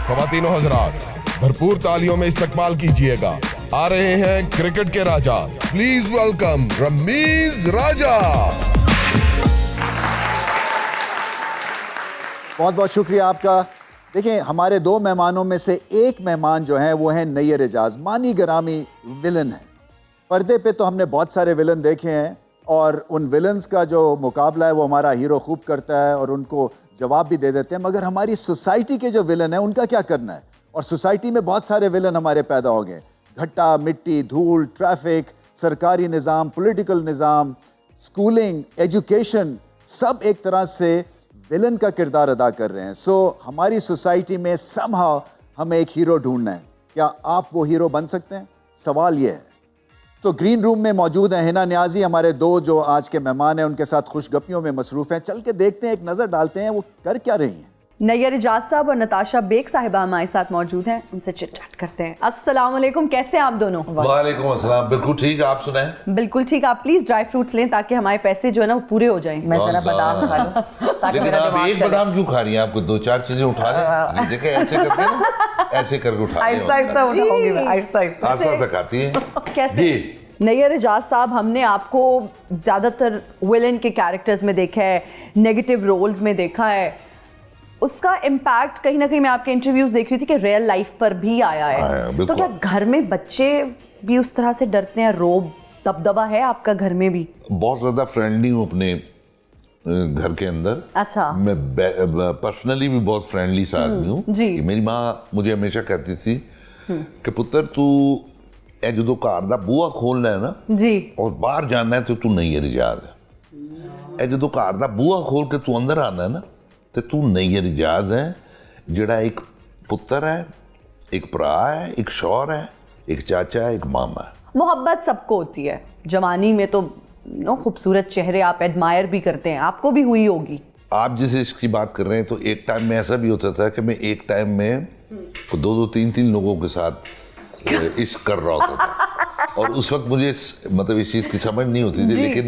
ख्वातीनो हजरात, भरपूर तालियों में इस्तकबाल कीजिएगा। आ रहे हैं क्रिकेट के राजा, प्लीज वेलकम रमीज राजा। बहुत बहुत शुक्रिया आपका। देखिए, हमारे दो मेहमानों में से एक मेहमान जो हैं वो हैं नैयर एजाज, मानी गिरामी विलन है। पर्दे पे तो हमने बहुत सारे विलन देखे हैं और उन विलन्स का जो मुकाबला है वो हमारा हीरो खूब करता है और उनको जवाब भी दे देते हैं। मगर हमारी सोसाइटी के जो विलन हैं उनका क्या करना है? और सोसाइटी में बहुत सारे विलन हमारे पैदा हो गए। घट्टा, मिट्टी, धूल, ट्रैफिक, सरकारी निज़ाम, पॉलिटिकल निज़ाम, स्कूलिंग, एजुकेशन, सब एक तरह से विलन का किरदार अदा कर रहे हैं। सो हमारी सोसाइटी में समहाउ हमें एक हीरो ढूंढना है। क्या आप वो हीरो बन सकते हैं? सवाल ये है। तो ग्रीन रूम में मौजूद हैं हिना न्याजी, हमारे दो जो आज के मेहमान हैं उनके साथ खुशगपियों में मसरूफ़ हैं। चल के देखते हैं, एक नज़र डालते हैं वो कर क्या रही हैं। नैयर एजाज साहब और नताशा बेग साहिबा हमारे साथ मौजूद हैं, उनसे चिट चैट करते हैं। अस्सलाम वालेकुम, कैसे हैं आप दोनों? वालेकुम अस्सलाम, बिल्कुल ठीक, आप सुनाएं? बिल्कुल ठीक। आप प्लीज ड्राई फ्रूट्स लें ताकि हमारे पैसे जो है ना वो पूरे हो जाएं। मैं जरा बादाम खा लूं ताकि लेकिन मेरा आप दिमाग एक चले। बादाम क्यों खा रही हैं? आपको दो चार चीजें उठा लें, देखें ऐसे करके ना, ऐसे करके उठा लें। आहिस्ता आहिस्ता उठाऊंगी मैं, आहिस्ता आहिस्ता। आस्ता तक आती है कैसे? जी। नैयर एजाज साहब, हमने आपको ज्यादातर विलन के कैरेक्टर्स में देखा है, नेगेटिव रोल्स में देखा है। उसका इम्पैक्ट कहीं ना कहीं मैं आपके इंटरव्यूज देख रही थी कि रियल लाइफ पर भी आया है। तो क्या घर में बच्चे भी उस तरह से डरते हैं? रोब दबदबा है आपका घर में भी? बहुत ज्यादा फ्रेंडली हूँ अपने घर के अंदर। अच्छा। मैं पर्सनली भी बहुत फ्रेंडली सा आदमी हूँ जी। मेरी माँ मुझे हमेशा कहती थी कि पुत्र तू ए जो घर दा बूहा खोलना है ना जी, और बाहर जाना है तो तू नैयर एजाज है। ए जो घर दा बूहा खोल के तू अंदर आना है ना तो तू नैयर एजाज है, जिहड़ा एक पुत्र है, एक भरा है, एक शौहर है, एक चाचा है, एक मामा है। मोहब्बत सबको होती है जवानी में, तो खूबसूरत चेहरे आप एडमायर भी करते हैं, आपको भी हुई होगी। आप जिस इश्क की बात कर रहे हैं तो एक टाइम में ऐसा भी होता था कि मैं एक टाइम में दो तीन लोगों के साथ इश्क कर रहा होता था और उस वक्त मुझे मतलब इस चीज़ की समझ नहीं होती थी, लेकिन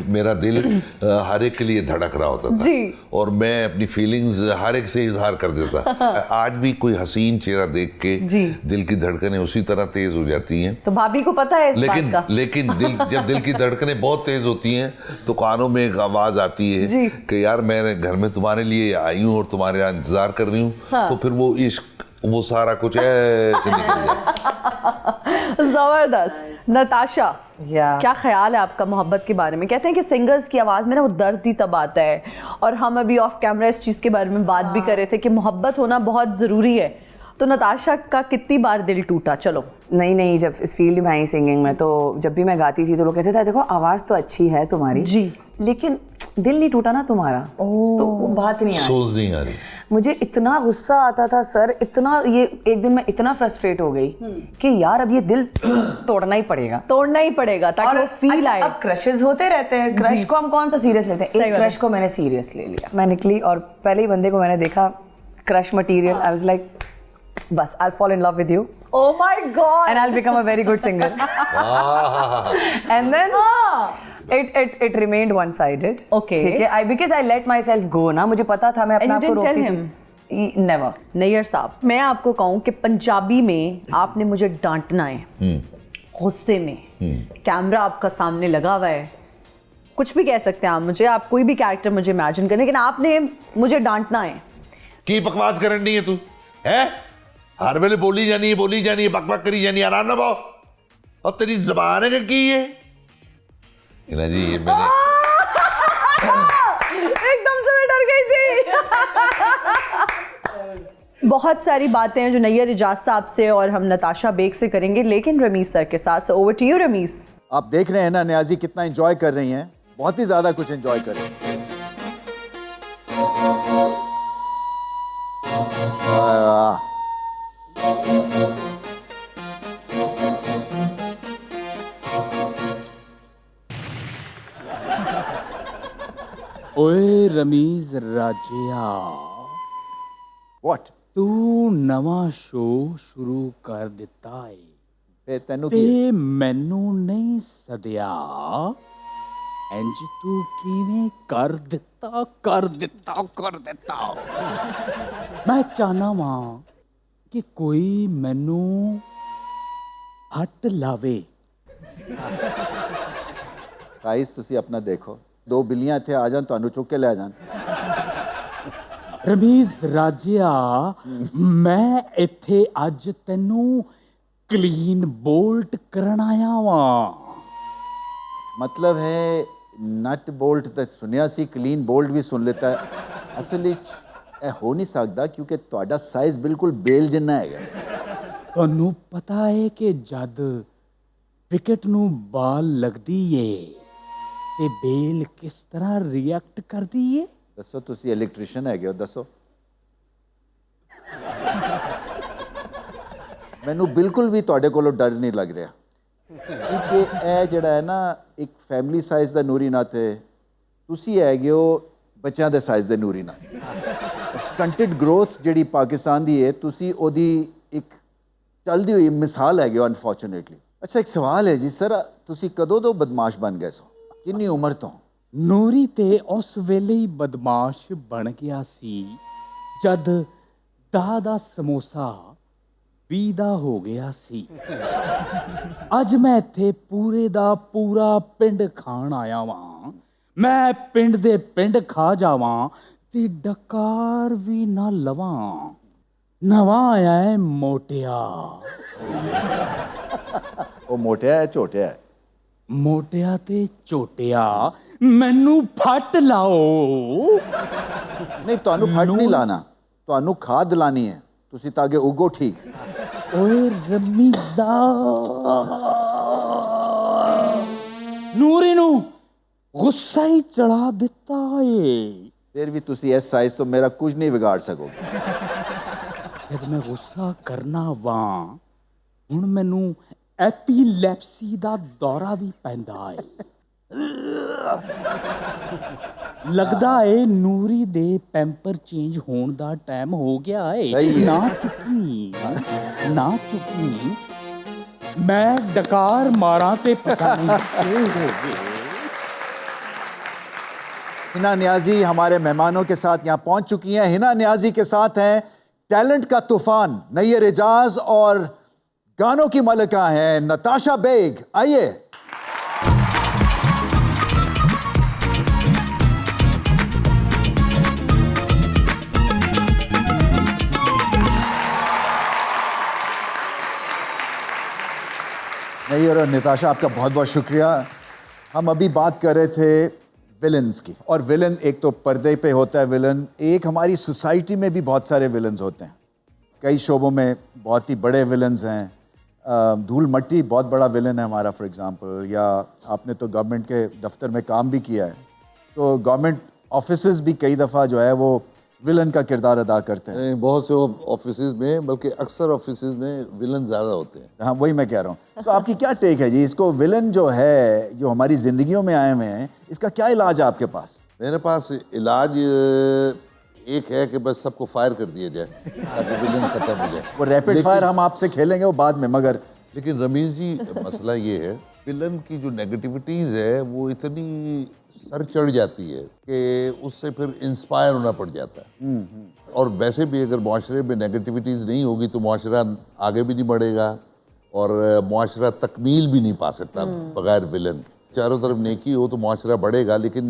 मेरा दिल हर एक के लिए धड़क रहा होता था और मैं अपनी फीलिंग्स हर एक से इजहार कर देता। आज भी कोई हसीन चेहरा देख के दिल की धड़कनें उसी तरह तेज हो जाती हैं। तो भाभी को पता है इस बात का? लेकिन जब दिल की धड़कनें बहुत तेज होती हैं तो कानों में एक आवाज आती है कि यार मैं घर में तुम्हारे लिए आई हूँ और तुम्हारे यहाँ इंतजार कर रही हूँ। तो फिर वो इश्क, वो सारा कुछ ऐसे निकल जाए। जबरदस्त। नताशा, क्या ख्याल है आपका मोहब्बत के बारे में? कहते हैं कि सिंगर्स की आवाज में ना वो दर्द ही तब आता है, और हम अभी ऑफ कैमरा इस चीज के बारे में बात भी कर रहे थे कि मोहब्बत होना बहुत जरूरी है। तो नताशा का कितनी बार दिल टूटा? चलो। नहीं, जब इस फील्ड में आई सिंगिंग में, तो जब भी मैं गाती थी तो लोग कहते थे देखो आवाज तो अच्छी है तुम्हारी जी, लेकिन दिल नहीं टूटा ना तुम्हारा। तो वो बात नहीं आ रही, सोच नहीं आ रही। मुझे इतना गुस्सा आता था सर, इतना, ये एक दिन मैं इतना फ्रस्ट्रेट हो गई कि यार अब ये दिल तोड़ना ही पड़ेगा ताकि वो फील आए। अब क्रशेस होते रहते हैं, क्रश को हम कौन सा सीरियस लेते हैं? एक क्रश को मैंने सीरियस ले लिया। मैं निकली और पहले ही बंदे को मैंने देखा, crush material, I was like बस I'll fall in love with you. Oh my God! And I'll become a very good singer. And then it remained one-sided. Okay. ठीक है, because I let myself go ना, मुझे पता था मैं अपना आपको रोकती थी। Never. नैयर साहब, मैं आपको कहूँ कि पंजाबी में आपने मुझे डांटना है गुस्से में, कैमरा आपका सामने लगा हुआ है, कुछ भी कह सकते हैं आप मुझे, आप कोई भी कैरेक्टर मुझे इमेजिन करें, लेकिन आपने मुझे डांटना है। की बकवास करनी है तू है? हर वेले बोली जानी है, बकबक करी जानी है, आराम ना पाओ। और तेरी ज़बान है कि ये इना जी, ये मैंने एकदम से मैं डर गई थी। बहुत सारी बातें हैं जो नैयर एजाज साहब से और हम नताशा बेग से करेंगे, लेकिन रमीज सर के साथ। Over to you Rameez. आप देख रहे हैं ना न्याजी कितना एंजॉय कर रही हैं, बहुत ही ज्यादा कुछ एंजॉय कर रही हैं। ओए रमीज राजिया, व्हाट? तू नवा शो शुरू कर दिता है फिर तेनू ते की मैनू नहीं सदिया, इंज तू किवें कर दिता मैं चाहना वां ਕਿ ਕੋਈ ਮੈਨੂੰ ਹੱਟ ਲਾਵੇ। गाइस ਤੁਸੀਂ ਆਪਣਾ ਦੇਖੋ, ਦੋ ਬਿੱਲੀਆਂ ਇੱਥੇ ਆ ਜਾਣ ਤੁਹਾਨੂੰ ਚੁੱਕ ਕੇ ਲੈ ਜਾਣ। ਰਮੀਜ਼ ਰਾਜਿਆ, ਮੈਂ ਇੱਥੇ ਅੱਜ ਤੈਨੂੰ ਕਲੀਨ ਬੋਲਟ ਕਰਨ ਆਇਆ ਵਾਂ। मतलब है नट बोल्ट तो सुनिया सी, क्लीन बोल्ट भी सुन लेता है। असल ਇਹ ਹੋ ਨਹੀਂ ਸਕਦਾ ਕਿਉਂਕਿ ਤੁਹਾਡਾ ਸਾਈਜ਼ ਬਿਲਕੁਲ ਬੇਲ ਜਿੰਨਾ ਹੈਗਾ। ਤੁਹਾਨੂੰ ਪਤਾ ਹੈ ਕਿ ਜਦ ਵਿਕਟ ਨੂੰ ਬਾਲ ਲੱਗਦੀ ਏ ਤੇ ਬੇਲ ਕਿਸ ਤਰ੍ਹਾਂ ਰਿਐਕਟ ਕਰਦੀ ਏ? ਦੱਸੋ, ਤੁਸੀਂ ਇਲੈਕਟ੍ਰੀਸ਼ੀਅਨ ਹੈਗੇ ਹੋ, ਦੱਸੋ। ਮੈਨੂੰ ਬਿਲਕੁਲ ਵੀ ਤੁਹਾਡੇ ਕੋਲੋਂ ਡਰ ਨਹੀਂ ਲੱਗ ਰਿਹਾ ਕਿਉਂਕਿ ਇਹ ਜਿਹੜਾ ਹੈ ਨਾ ਇੱਕ ਫੈਮਿਲੀ ਸਾਈਜ਼ ਦਾ ਨੂਰੀ ਨਾਥ ਹੈ, ਤੁਸੀਂ ਹੈਗੇ ਹੋ ਬੱਚਿਆਂ ਦੇ ਸਾਈਜ਼ ਦੇ ਨੂਰੀ ਨਾਥ। ਸਟੰਟਡ ਗਰੋਥ ਜਿਹੜੀ ਪਾਕਿਸਤਾਨ ਦੀ ਹੈ, ਤੁਸੀਂ ਉਹਦੀ ਇੱਕ ਚੱਲਦੀ ਹੋਈ ਮਿਸਾਲ ਹੈਗੇ ਹੋ ਅਨਫੋਰਚੂਨੇਟਲੀ। ਅੱਛਾ, ਇੱਕ ਸਵਾਲ ਹੈ ਜੀ ਸਰ, ਤੁਸੀਂ ਕਦੋਂ ਤੋਂ ਬਦਮਾਸ਼ ਬਣ ਗਏ ਸੋ, ਕਿੰਨੀ ਉਮਰ ਤੋਂ? ਨੂਰੀ ਤੇ ਉਸ ਵੇਲੇ ਹੀ ਬਦਮਾਸ਼ ਬਣ ਗਿਆ ਸੀ ਜਦ ਦਾ ਸਮੋਸਾ 20 ਦਾ ਹੋ ਗਿਆ ਸੀ। ਅੱਜ ਮੈਂ ਇੱਥੇ ਪੂਰੇ ਦਾ ਪੂਰਾ ਪਿੰਡ ਖਾਣ ਆਇਆ ਵਾਂ। ਮੈਂ ਪਿੰਡ ਦੇ ਪਿੰਡ ਖਾ ਜਾਵਾਂ ਤੇ ਡਕਾਰ ਵੀ ਨਾ ਲਵਾਂ। ਨਵਾਂ ਆਇਆ ਹੈ ਮੋਟਿਆ। ਉਹ ਮੋਟਿਆ ਹੈ ਝੋਟਿਆ ਹੈ? ਮੋਟਿਆ ਤੇ ਝੋਟਿਆ ਮੈਨੂੰ ਫੱਟ ਲਾਓ। ਨਹੀਂ, ਤੁਹਾਨੂੰ ਫੱਟ ਨਹੀਂ ਲਾਣਾ, ਤੁਹਾਨੂੰ ਖਾਦ ਲਾਣੀ ਹੈ ਤੁਸੀਂ ਤਾਂ ਕਿ ਉਗੋ ਠੀਕ। ਓਏ ਰਮੀਜ਼ਾ, ਨੂਰੀ ਨੂੰ ਗੁੱਸਾ ਹੀ ਚੜਾ ਦਿੱਤਾ ਏ। ਫਿਰ ਵੀ ਤੁਸੀਂ ਇਸ ਸਾਈਜ਼ ਤੋਂ ਮੇਰਾ ਕੁਝ ਨਹੀਂ ਵਿਗਾੜ ਸਕੋਗੇ। ਜਦ ਮੈਂ ਗੁੱਸਾ ਕਰਨਾ ਵਾਂ, ਹੁਣ ਮੈਨੂੰ ਐਪੀਲੈਪਸੀ ਦਾ ਦੌਰਾ ਵੀ ਪੈਂਦਾ ਏ। ਲੱਗਦਾ ਏ ਨੂਰੀ ਦੇ ਪੈਂਪਰ ਚੇਂਜ ਹੋਣ ਦਾ ਟਾਈਮ ਹੋ ਗਿਆ ਏ। ਸਹੀ ਹੈ। ਨਾ ਚੁੱਕੀ, ਨਾ ਚੁੱਕੀ, ਮੈਂ ਡਕਾਰ ਮਾਰਾਂ ਤੇ ਪਤਾ ਨਹੀਂ ਕੀ ਹੋਵੇ। हिना नियाजी हमारे मेहमानों के साथ यहाँ पहुँच चुकी हैं। हिना नियाजी के साथ हैं टैलेंट का तूफान नैयर एजाज और गानों की मलिका हैं नताशा बेग। आइए। नैयर और नताशा, आपका बहुत बहुत शुक्रिया। हम अभी बात कर रहे थे विलन्स की, और विलन एक तो पर्दे पे होता है विलन, एक हमारी सोसाइटी में भी बहुत सारे विलन्स होते हैं। कई शोबों में बहुत ही बड़े विलन्स हैं। धूल मट्टी बहुत बड़ा विलन है हमारा फॉर एग्जांपल, या आपने तो गवर्नमेंट के दफ्तर में काम भी किया है, तो गवर्नमेंट ऑफिसेज भी कई दफ़ा जो है वो विलन का किरदार अदा करते हैं। बहुत से ऑफिस में, बल्कि अक्सर ऑफिस में विलन ज़्यादा होते हैं। हाँ, वही मैं कह रहा हूँ। तो आपकी क्या टेक है जी, इसको विलन जो है जो हमारी ज़िंदगियों में आए हुए हैं, इसका क्या इलाज है आपके पास? मेरे पास इलाज एक है कि बस सबको फायर कर दिया जाए ताकि विलन खत्म हो जाए। वो रैपिड फायर हम आपसे खेलेंगे वो बाद में, मगर लेकिन रमीज जी, मसला ये है विलन की जो नेगेटिविटीज़ है वो इतनी सर चढ़ जाती है कि उससे फिर इंस्पायर होना पड़ जाता है। और वैसे भी अगर माशरे में नेगेटिविटीज़ नहीं होगी तो माशरा आगे भी नहीं बढ़ेगा और माशरा तकमील भी नहीं पा सकता बगैर विलन। चारों तरफ नेकी हो तो माशरा बढ़ेगा, लेकिन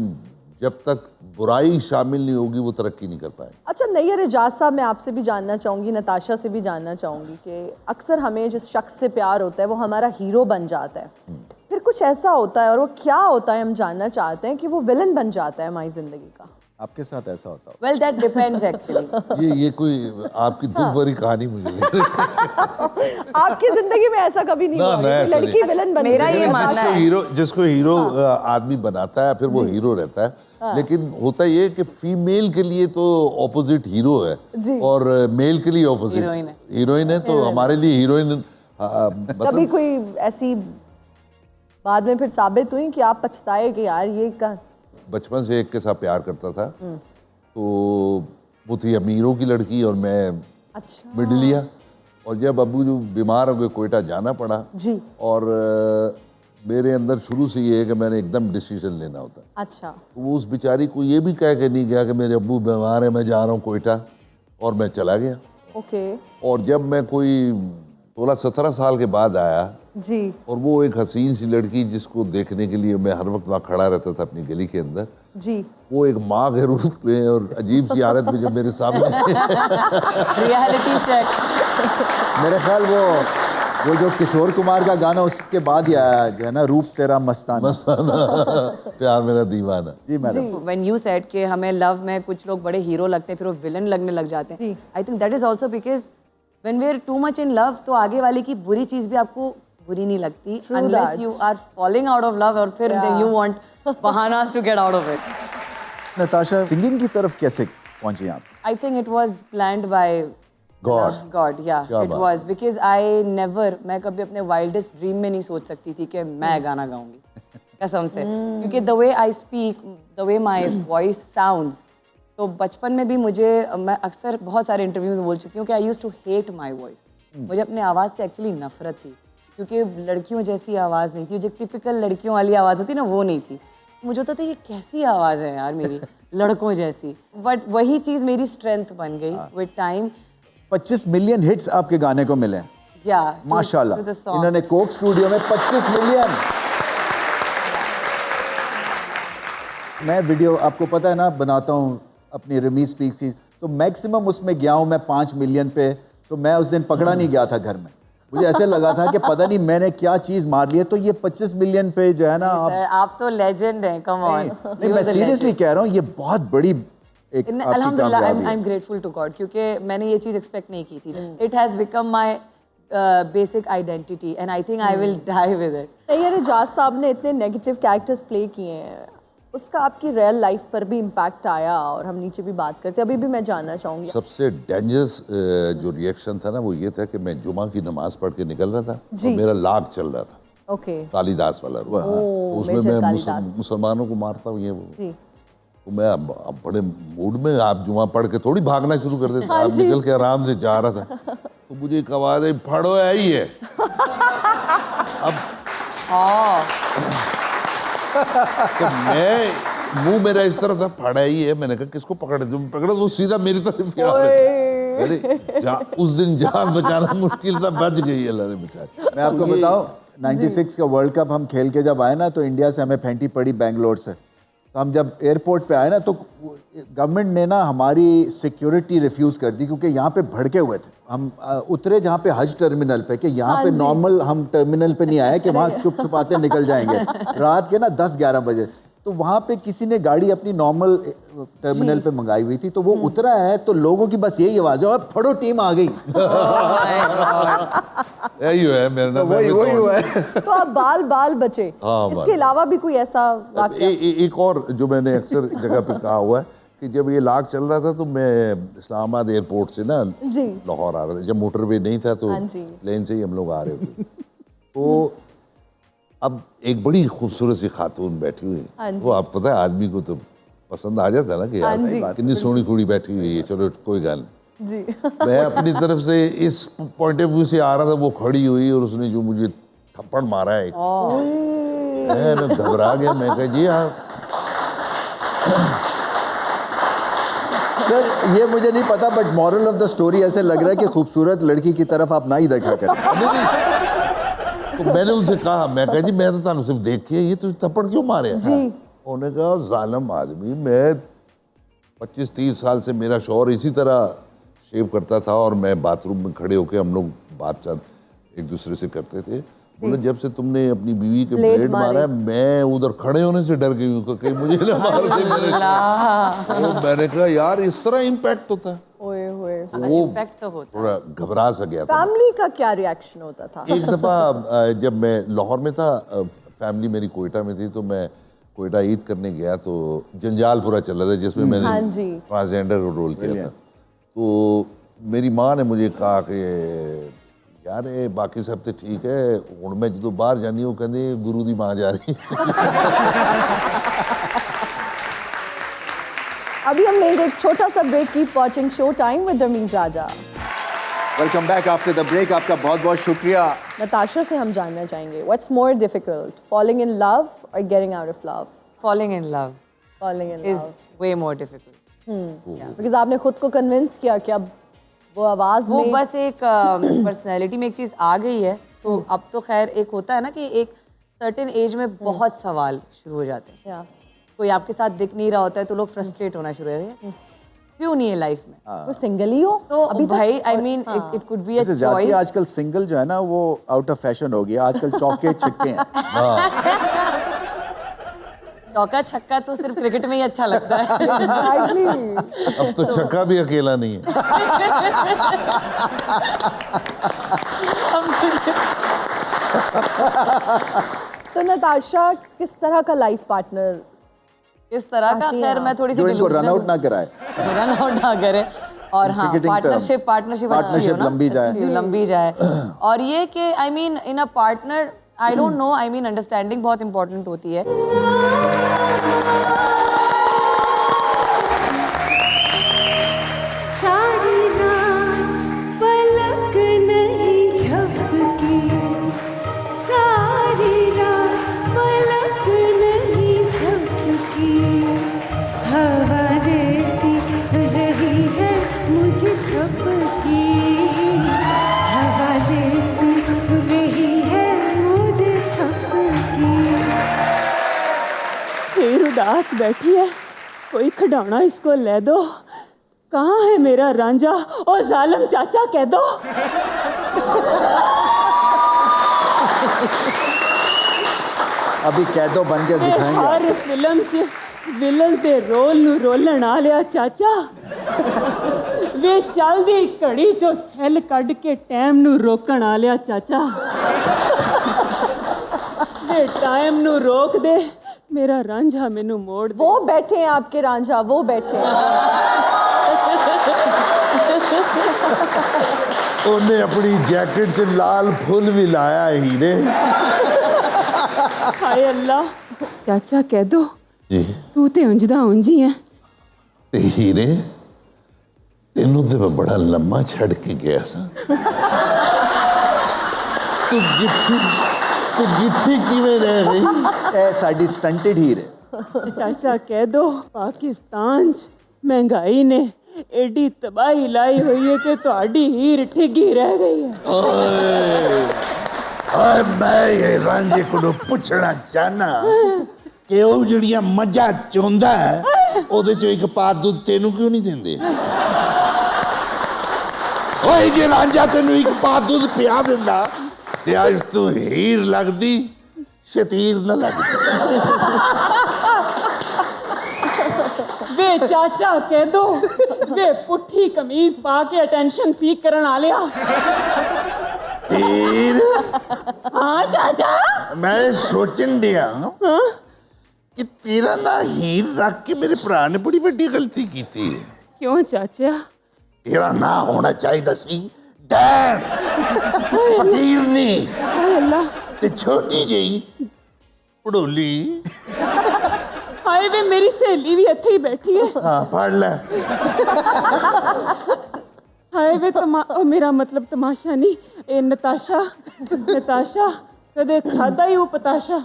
जब तक बुराई शामिल नहीं होगी वो तरक्की नहीं कर पाए। अच्छा नैयर एजाज साहब, मैं आपसे भी जानना चाहूँगी, नताशा से भी जानना चाहूँगी कि अक्सर हमें जिस शख्स से प्यार होता है वो हमारा हीरो बन जाता है, फिर कुछ ऐसा होता है और वो क्या होता है हम जानना चाहते हैं कि वो विलन बन जाता है हमारी ज़िंदगी का। आपके साथ ऐसा होता हो? Well that depends actually. ये कोई आपकी दुख भरी कहानी मुझे लग रही है। आपकी जिंदगी में ऐसा कभी नहीं हुआ कि लड़की विलन बन मेरा गई? ये मानना है। जिसको हीरो आदमी बनाता है फिर वो हीरो रहता है। लेकिन होता ये कि फीमेल के लिए तो ऑपोजिट हीरो है और मेल के लिए ऑपोजिट हीरोइन है। तो हमारे लिए हीरोइन कभी कोई ऐसी बाद में फिर साबित हुई कि आप पछताए कि यार ये का बचपन से एक के साथ प्यार करता था, तो वो थी अमीरों की लड़की और मैं मिडिलिया। और जब अब्बू जो बीमार हो गए कोयटा जाना पड़ा जी, और मेरे अंदर शुरू से ये है कि मैंने एकदम डिसीजन लेना होता है। अच्छा, तो वो उस बेचारी को ये भी कह के नहीं गया कि मेरे अब्बू बीमार है मैं जा रहा हूँ कोयटा, और मैं चला गया। ओके और जब मैं कोई 16-17 साल के बाद आया जी और वो एक हसीन सी लड़की जिसको देखने के लिए मैं हर वक्त वहाँ खड़ा रहता था अपनी गली के अंदर, जी वो एक माँ के रूप में और अजीब सी हालत में जब मेरे सामने रियलिटी चेक। मेरे ख्याल वो जो किशोर कुमार का गाना उसके बाद ही आया जो है ना, रूप तेरा मस्ताना। प्यार मेरा दीवाना। जी मैडम। व्हेन यू सेड कि हमें लव में कुछ लोग बड़े हीरो लगते हैं फिर वो विलन लगने लग जाते हैं, I think that is also because when we are too much in love तो आगे वाले की बुरी चीज भी आपको बुरी नहीं लगती unless you are falling out of love और फिर यू वांट बहानास to get out of it. Natasha singing की तरफ कैसे पहुंची आप? I think it was planned by God या it was because I never, मैं कभी अपने वाइल्डेस्ट ड्रीम में नहीं सोच सकती थी कि मैं गाना गाऊंगी कसम से, क्योंकि the way I speak, the way my voice sounds, तो बचपन में भी मुझे, मैं अक्सर बहुत सारे इंटरव्यूज बोल चुकी हूँ कि I used to hate my voice. मुझे अपने आवाज़ से एक्चुअली नफरत थी क्योंकि लड़कियों जैसी आवाज़ नहीं थी, जो टिपिकल लड़कियों वाली आवाज़ होती ना वो नहीं थी। मुझे होता था ये कैसी आवाज़ है यार मेरी लड़कों जैसी, बट वही चीज़ मेरी स्ट्रेंथ बन गई विद टाइम। 25 मिलियन हिट्स आपके गाने को मिले हैं। या माशाल्लाह, इन्होंने कोक स्टूडियो में 25 मिलियन। मैं वीडियो आपको पता है ना बनाता हूँ अपनी रिमी स्पीक्स की, तो मैक्सिमम उसमें गया हूँ मैं 5 मिलियन पे। तो मैं उस दिन पकड़ा नहीं गया था घर में, मुझे ऐसे लगा था कि पता नहीं मैंने क्या चीज़ मार ली है। तो ये 25 मिलियन पे जो है ना आप तो लेजेंड हैं, कम ऑन। नहीं मैं सीरियसली कह रहा हूँ, ये बहुत बड़ी एक अल्हम्दुलिल्लाह, I am grateful to God क्योंकि मैंने ये चीज़ एक्सपेक्ट नहीं की थी। It has become my basic identity and I think I will die with it. Nayyar Ejaz साहब ने इतने नेगेटिव कैरेक्टर्स प्ले किए हैं, उसका आपकी रियल लाइफ पर भी इम्पैक्ट आया? और हम नीचे भी बात करते हैं, अभी भी मैं जानना चाहूँगी। सबसे डेंजरस जो रिएक्शन था ना वो ये था कि मैं जुमा की नमाज पढ़ के निकल रहा था और मेरा लाग चल रहा था, ओके कालिदास वाला रूप। तो उसमें मैं मुसलमानों को मारता हूँ ये वो। तो मैं अब बड़े मूड में, आप जुमा पढ़ के थोड़ी भागना शुरू कर देते, आप निकल के आराम से जा रहा था तो मुझे एक आवाज आई, फड़ो आई है। अब तो मैं मुंह मेरा इस तरह था, फड़ा ही है। मैंने कहा किसको पकड़े, तुम पकड़ो, वो सीधा मेरी तरफ आ रहा था। अरे उस दिन जान बचाना मुश्किल था, बच गई अल्लाह ने बचाई। मैं आपको बताऊं 96 का वर्ल्ड कप हम खेल के जब आए ना, तो इंडिया से हमें फेंटी पड़ी बेंगलोर से। तो हम जब एयरपोर्ट पे आए ना, तो गवर्नमेंट ने ना हमारी सिक्योरिटी रिफ्यूज़ कर दी क्योंकि यहाँ पे भड़के हुए थे। हम उतरे जहाँ पे हज टर्मिनल पे, कि यहाँ पे नॉर्मल हम टर्मिनल पे नहीं आए कि वहाँ चुप छुपाते निकल जाएंगे रात के ना 10-11 बजे। तो वहाँ पे किसी ने गाड़ी अपनी नॉर्मल टर्मिनल पे मंगाई हुई थी, तो वो उतरा है तो लोगों की बस यही आवाज़ है, और फड़ो टीम आ गई। यही है मेरा नाम, वही हुआ है। तो आप बाल बचे। इसके अलावा भी कोई ऐसा वाकया? एक और जो मैंने अक्सर जगह पे कहा हुआ है कि जब ये लाग चल रहा था तो मैं इस्लामाबाद एयरपोर्ट से ना लाहौर आ रहा था, जब मोटरवे नहीं था तो प्लेन से ही हम लोग आ रहे थे। तो अब एक बड़ी खूबसूरत सी खातून बैठी हुई है, वो आप पता है आदमी को तो पसंद आ जाता है ना कि यार कितनी सोनी कुड़ी बैठी हुई है, चलो कोई गाल नहीं। मैं अपनी तरफ से इस पॉइंट ऑफ व्यू से आ रहा था, वो खड़ी हुई और उसने जो मुझे थप्पड़ मारा है, मैं घबरा गया। मैं कहा जी आप सर ये मुझे नहीं पता, but moral of the story ऐसे लग रहा है कि खूबसूरत लड़की की तरफ आप ना ही देखा करें। तो मैंने उनसे कहा, मैं कहा जी मैं तो तुम सिर्फ देख के, ये तुझे थप्पड़ क्यों मारे? उन्होंने कहा जालिम आदमी, मैं 25-30 साल से मेरा शौहर इसी तरह शेव करता था और मैं बाथरूम में खड़े होकर हम लोग बातचीत एक दूसरे से करते थे। बोले जब से तुमने अपनी बीवी के ब्लेड मारा है, मैं उधर खड़े होने से डर गई हूँ कि मुझे ना मार दे मेरे। तो मैंने कहा यार इस तरह इम्पैक्ट होता है। वो तो होता थोड़ा घबरा सा गया था। फैमिली का क्या रिएक्शन होता था? एक दफ़ा जब मैं लाहौर में था, फैमिली मेरी कोयटा में थी, तो मैं कोयटा ईद करने गया तो जंजाल पूरा चल रहा था जिसमें मैंने ट्रांसजेंडर को रोल किया था। तो मेरी माँ ने मुझे कहा कि यार ये बाकी सब तो ठीक है, हुण मैं जो बाहर जानी वो कहते गुरु दी माँ जा रही। अभी हम लेंगे एक छोटा सा break. Keep watching Show Time with Rameez Raja. Welcome back after the break. आपका बहुत बहुत शुक्रिया। नताशा से हम जानना चाहेंगे, what's more difficult, falling in love और getting out of love? Falling in love falling in is way more difficult, because आपने खुद को कन्विंस किया कि अब वो आवाज़ वो में बस एक पर्सनैलिटी में एक चीज़ आ गई है, तो अब तो खैर एक होता है ना कि एक सर्टेन एज में बहुत सवाल शुरू हो जाते हैं। या, कोई आपके साथ दिख नहीं रहा होता है तो लोग फ्रस्ट्रेट होना शुरू हो जाते हैं, क्यों नहीं है लाइफ में। वो सिंगल ही हो तो अभी तक? भाई I mean it could be a वैसे जाती चॉइस। आजकल सिंगल जो है ना वो आउट ऑफ फैशन हो गया, आजकल चौके छिक्के हैं। चौका छक्का तो सिर्फ क्रिकेट में ही अच्छा लगता है। Exactly. अब तो छक्का भी अकेला नहीं है। तो नताशा किस तरह का लाइफ पार्टनर इस तरह का, आती है खैर आप। मैं थोड़ी सी जो इनको रन delusional आउट ना कराए। जो रन आउट ना करे, और हाँ Cricketing partnership terms. Partnership Partnership लंबी जाए। लंबी जाए। और ये कि I mean in a partner I don't know, I mean understanding बहुत इंपॉर्टेंट होती है। सारी रात पलक नहीं झपकी, सारी रात पलक नहीं झपकी, हवा देती रही है मुझे झपकी, हवा देती रही है मुझे झपकी। फिर उदास बैठी है, कोई खिडौना इसको ले दो। कहाँ है मेरा रांझा? ओ जालिम चाचा कह दो। अभी कैदो बन के दिखाएंगे। हर फिल्म च विलन ते रोल नू रोलन आ लिया चाचा। वे चलदी घड़ी चो सैल कढ़ के टाइम नू रोकण आ लिया चाचा। वे टाइम नू रोक दे, मेरा रांझा मैनू मोड़ दे। वो बैठे हैं आपके रांझा, वो बैठे हैं। ਉਹਨੇ ਆਪਣੀ ਜੈਕਟ 'ਚ ਲਾਲ ਫੁੱਲ ਵੀ ਲਾਇਆ ਹੀਰੇ। हाय अल्लाह, चाचा कह दो ਜੀ तू ते उंजदा उंजी है। ਤੇ ਹੀਰੇ ਤੈਨੂੰ ਤੇ ਮੈਂ ਬੜਾ ਲੰਮਾ ਛੱਡ ਕੇ ਗਿਆ ਸਾਂ। ਤੂੰ ਗਿੱਠੀ ਕਿਵੇਂ ਰਹਿ ਗਈ? ਇਹ ਸਾਡੀ ਸਟੰਟਡ ਹੀਰ ਹੈ। चाचा कह दो पाकिस्तान च महंगाई ने एडी तबाही लाई हुई है कि ਤੁਹਾਡੀ ਹੀਰ ठिगी रह गई है। ਓਏ ਮੈਂ ਇਹ ਰਾਂਝੇ ਕੋਲੋਂ ਪੁੱਛਣਾ ਚਾਹਨਾ ਕਿ ਉਹ ਜਿਹੜੀਆਂ ਮੱਝਾਂ ਚੋਂਦਾ ਹੈ ਉਹਦੇ ਚੋਂ ਇੱਕ ਪਾਤ ਦੁੱਧ ਤੈਨੂੰ ਕਿਉਂ ਨਹੀਂ ਦਿੰਦੇ? ਓਏ ਜੇ ਰਾਂਝਾ ਤੈਨੂੰ ਇੱਕ ਪਾਤ ਦੁੱਧ ਪਿਆ ਦਿੰਦਾ ਤੇ ਅੱਜ ਤੂੰ ਹੀਰ ਲੱਗਦੀ, ਸ਼ਤੀਰ ਨਾ ਲੱਗਦੀ। वे चाचा कह दो वे पुट्ठी कमीज पा के अटेंशन सीख करन आ लिया। ਹੀਰ हाँ चाचा। ਮੈਂ ਸੋਚਣ ਡਿਆ ਕਿ ਤੇਰਾ ਨਾਂ ਹੀਰ ਰੱਖ ਕੇ ਮੇਰੇ ਭਰਾ ਨੇ ਬੜੀ ਵੱਡੀ ਗਲਤੀ ਕੀਤੀ ਹੈ। क्यों चाचा? ਤੇਰਾ ਨਾਂ ਹੋਣਾ ਚਾਹੀਦਾ ਸੀ ਡੈਨ, ਫਕੀਰ ਨਹੀਂ हाय अल्लाह, ਤੇ ਛੋਟੀ ਜਿਹੀ ਪੜੋਲੀ। हाय वे मेरी सहेली भी इत्थे ही बैठी है। ਹਾਂ ਪੜ ਲੈ। हाय वे ओ मेरा मतलब तमाशा नहीं, ए नताशा नताशा कदे खादा ही वो पताशा।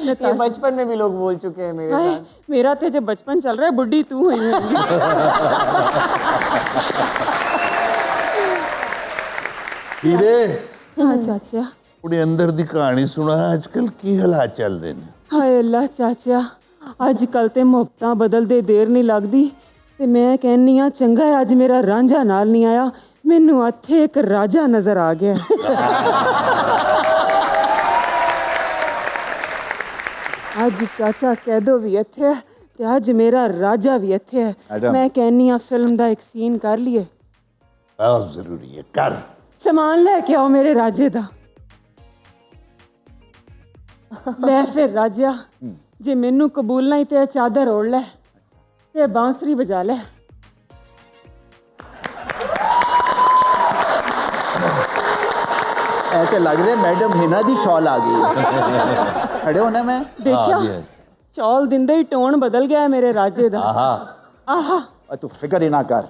ये बचपन में भी लोग बोल चुके हैं मेरे हाय साथ। मेरा तो जो बचपन चल रहा है, बुढ़ी तू हुई है। ਹੀਰੇ हाँ चाचा। ਉਹਦੇ ਅੰਦਰ ਦੀ ਕਹਾਣੀ ਸੁਣਾ, ਅੱਜ ਕੱਲ ਕੀ ਹਾਲਾਤ ਚੱਲ ਰਹੇ ਨੇ? ਹਾਏ ਅੱਲਾ ਚਾਚਾ, ਅੱਜ ਕੱਲ ਤੇ ਮੁਹੱਬਤਾਂ ਬਦਲਦੇ ਦੇਰ ਨਹੀਂ ਲੱਗਦੀ ਤੇ ਮੈਂ ਕਹਿੰਨੀ ਆ ਚੰਗਾ ਹੈ ਅੱਜ ਮੇਰਾ ਰਾਂਝਾ ਨਾਲ ਨਹੀਂ ਆਇਆ, ਮੈਨੂੰ ਇੱਥੇ ਇੱਕ ਰਾਜਾ ਨਜ਼ਰ ਆ ਗਿਆ। ਅੱਜ ਚਾਚਾ ਕਹਿ ਦੋ ਵੀ ਇੱਥੇ ਹੈ ਤੇ ਅੱਜ ਮੇਰਾ ਰਾਜਾ ਵੀ ਇੱਥੇ ਹੈ। ਮੈਡਮ। ਮੈਂ ਕਹਿੰਨੀ ਆ ਫਿਲਮ ਦਾ ਇੱਕ ਸੀਨ ਕਰ ਲਈਏ। ਬਹੁਤ ਜ਼ਰੂਰੀ ਹੈ, ਕਰ। ਸਮਾਨ ਲੈ ਕੇ ਆਓ ਮੇਰੇ ਰਾਜੇ ਦਾ। ਲੈ ਫਿਰ ਰਾਜਾ, ਜੇ ਮੈਨੂੰ ਕਬੂਲ ਨਹੀਂ ਤੇ ਇਹ ਚਾਦਰ ओढ़ ਲੈ ਤੇ ਬਾਂਸਰੀ ਵਜਾ ਲੈ। ऐसे लग रहे मैडम हिना दी शॉल आ गई। खड़े होने में ਦੇਖਿਆ ਚੌਲ ਦਿੰਦੇ ਹੀ ਟੋਨ ਬਦਲ ਗਿਆ ਮੇਰੇ ਰਾਜੇ ਦਾ। ਆਹਾ तू फिक्र ही ना कर।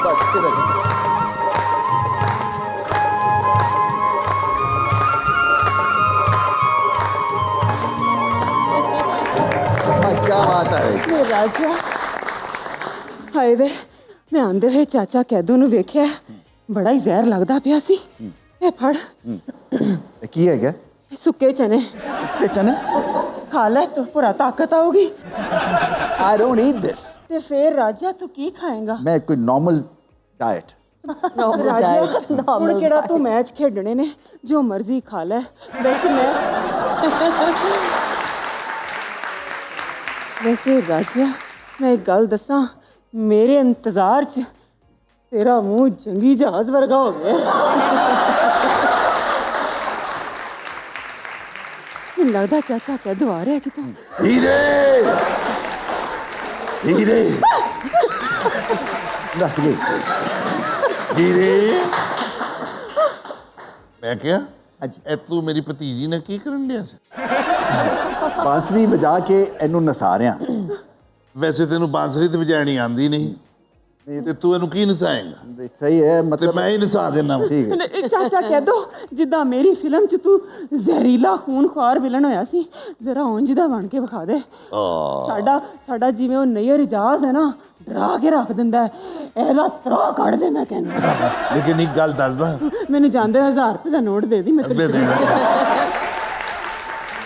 बस, फिर ਵੇ ਰਾਜਾ ਹਾਏ ਵੇ ਮੈਂ ਆਂਦੇ ਹੋਏ ਚਾਚਾ ਕੈਦੂ ਨੂੰ ਵੇਖਿਆ ਬੜਾ ਹੀ ਜ਼ਹਿਰ ਲੱਗਦਾ ਪਿਆ ਸੀ ਇਹ ਫੜ ਇਹ ਕੀ ਹੈ क्या ਇਹ ਸੁੱਕੇ ਚਨੇ ये चने ਖਾ ਲੈ ਤੂੰ ਪੂਰਾ ਤਾਕਤ ਆਊਗੀ आई डोंट ईट दिस ਤੇ ਫੇਰ ਰਾਜਾ ਤੂੰ ਕੀ ਖਾਏਗਾ मैं कोई नॉर्मल डाइट ਰਾਜਾ ਹੁਣ ਕਿਹੜਾ ਤੂੰ ਮੈਚ ਖੇਡਣੇ ਨੇ ਜੋ ਮਰਜ਼ੀ ਖਾ ਲੈ ਵੈਸੇ ਰਾਜਾ ਮੈਂ ਇੱਕ ਗੱਲ ਦੱਸਾਂ ਮੇਰੇ ਇੰਤਜ਼ਾਰ 'ਚ ਤੇਰਾ ਮੂੰਹ ਜੰਗੀ ਜਹਾਜ਼ ਵਰਗਾ ਹੋ ਗਿਆ ਮੈਨੂੰ ਲੱਗਦਾ ਚਾਚਾ ਕਦੋਂ ਆ ਰਿਹਾ ਕਿਤੋਂ ਹੀਰੇ ਹੀਰੇ दस गई ਹੀਰੇ ਮੈਂ ਕਿਹਾ ਇਹ ਤੂੰ ਮੇਰੀ ਭਤੀਜੀ ਨਾਲ ਕੀ ਕਰਨ ਡਿਆ ਸੀ बांसुरी बजा के इनू नसा रहा ਵੈਸੇ ਤੈਨੂੰ ਬਾਂਸਰੀ ਤੇ ਵਜਾਣੀ ਆਂਦੀ ਨਹੀਂ ਤੇ ਤੂੰ ਇਹਨੂੰ ਕੀ ਨਸਾਏਂਗਾ सही है ਤੇ मतलब ਮੈਂ ਹੀ ਨਸਾ ਦੇਣਾ ठीक है ਇਹ ਚਾਚਾ ਕਹਿ ਦੋ ਜਿੱਦਾਂ ਮੇਰੀ ਫਿਲਮ 'ਚ ਤੂੰ ਜ਼ਹਿਰੀਲਾ ਖੂਨਖਾਰ ਵਿਲਨ ਹੋਇਆ ਸੀ ਜ਼ਰਾ ਉਂਝ ਦਾ ਬਣ ਕੇ ਵਿਖਾ ਦੇ ਸਾਡਾ ਜਿਵੇਂ ਉਹ ਨਈਅਰ ਇਜਾਜ਼ ਹੈ ਨਾ ਡਰਾ ਕੇ ਰੱਖ ਦਿੰਦਾ ਇਹਦਾ ਤਰਾ ਕੱਢ ਦੇ ਮੈਂ ਕਹਿੰਦਾ ਲੇਕਿਨ ਇੱਕ ਗੱਲ ਦੱਸਦਾ ਮੈਨੂੰ ਜਾਂਦੇ 1000 ਰੁਪਏ ਦਾ ਨੋਟ ਦੇ ਦੀ ਮੈਂ ਦੇ ਦੇਣਾ